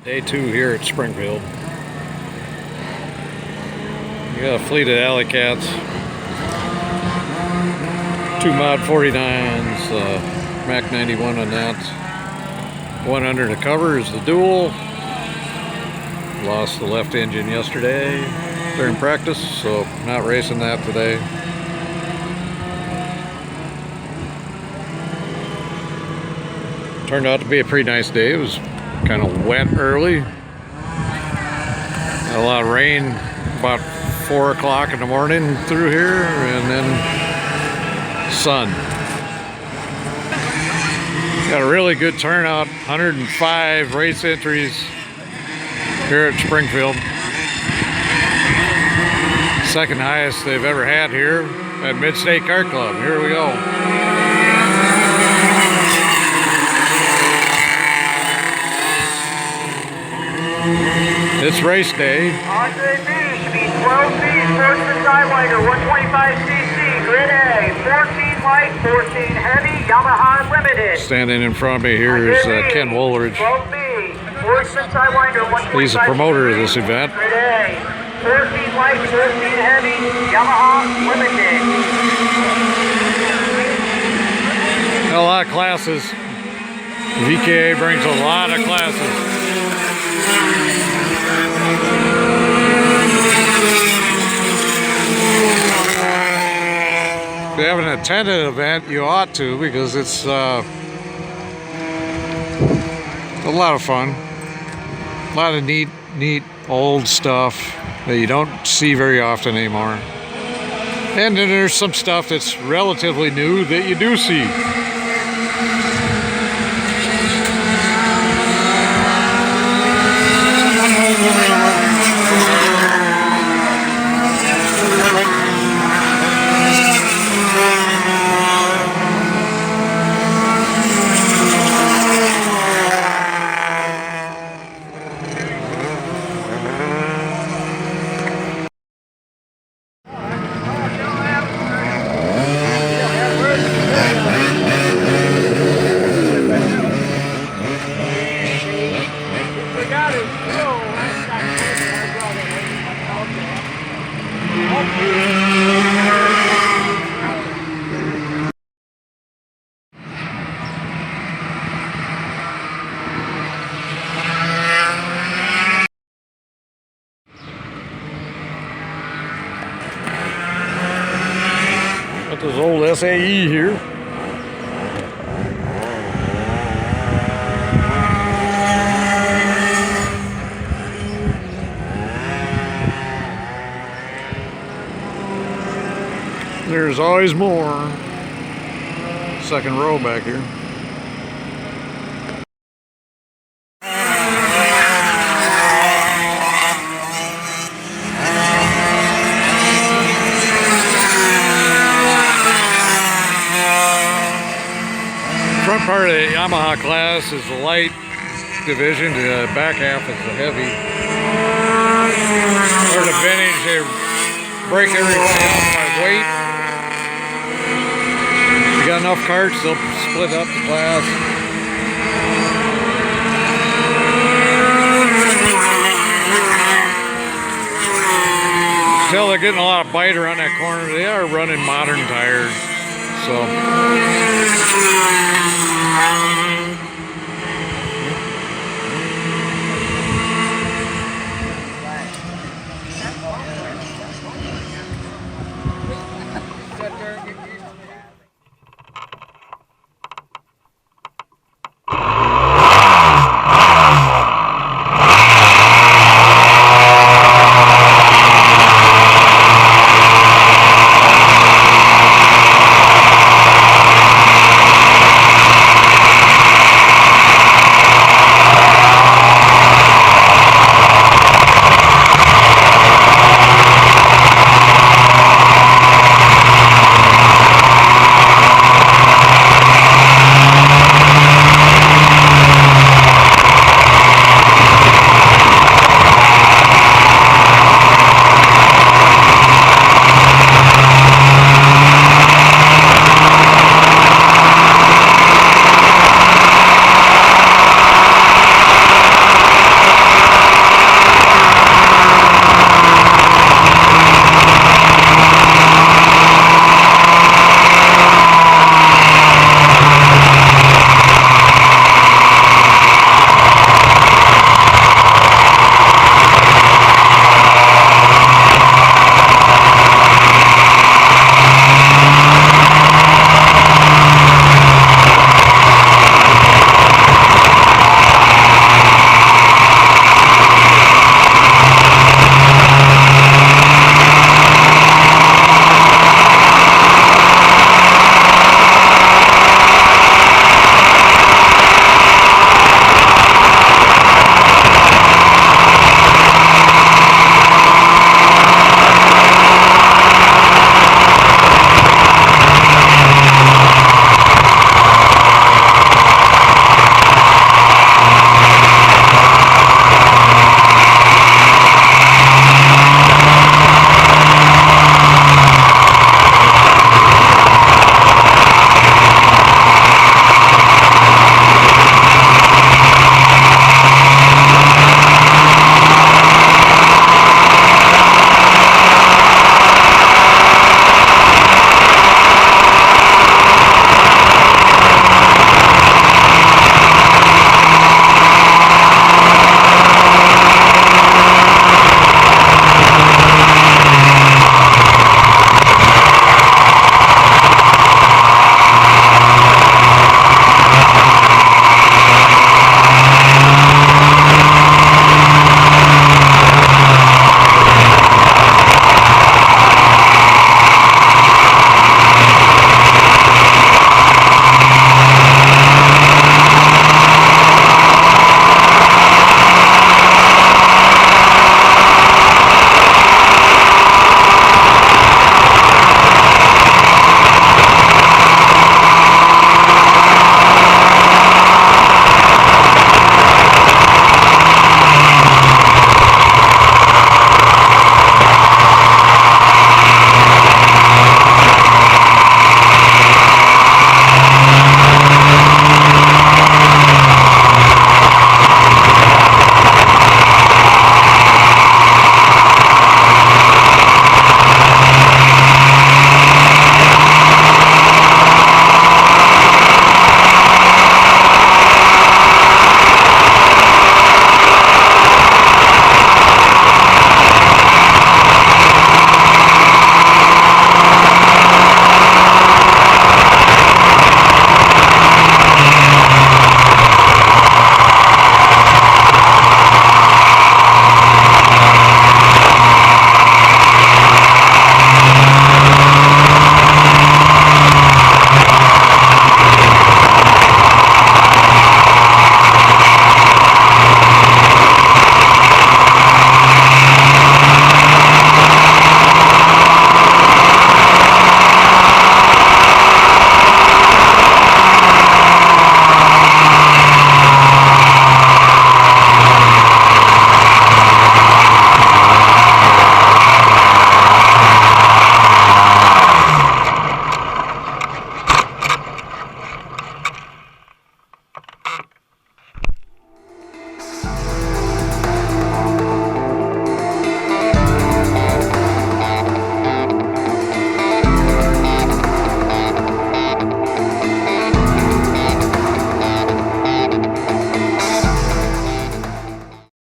Day 2 here at Springfield. We got a fleet of Alley Cats, 2 Mod 49s, Mac 91 on that. One under the cover is the dual. Lost the left engine yesterday during practice, so not racing that today. Turned out to be a pretty nice day. It was kind of wet early. Had a lot of rain about 4 o'clock in the morning through here, and then sun. Got a really good turnout, 105 race entries here at Springfield. Second highest they've ever had here at Mid-State Kart Club. Here we go. It's race day. Andre B, speed 12B, Sportsman Sidewinder, 125cc, Grid A, 14 light, 14 heavy, Yamaha Limited. Standing in front of me here is Ken Woolridge. 12B, Sportsman Sidewinder, 125cc. He's a promoter of this event. Grid A, 14 light, 14 heavy, Yamaha Limited. A lot of classes. VKA brings a lot of classes. If you haven't attended an event, you ought to, because it's a lot of fun. A lot of neat old stuff that you don't see very often anymore. And then there's some stuff that's relatively new that you do see. Got this old SAE here. There's always more. Second row back here. Front part of the Yamaha class is the light division. The back half is the heavy. For the vintage, they break everything up by weight. If you got enough carts, they'll split up the class. Tell they're getting a lot of bite around that corner. They are running modern tires, so.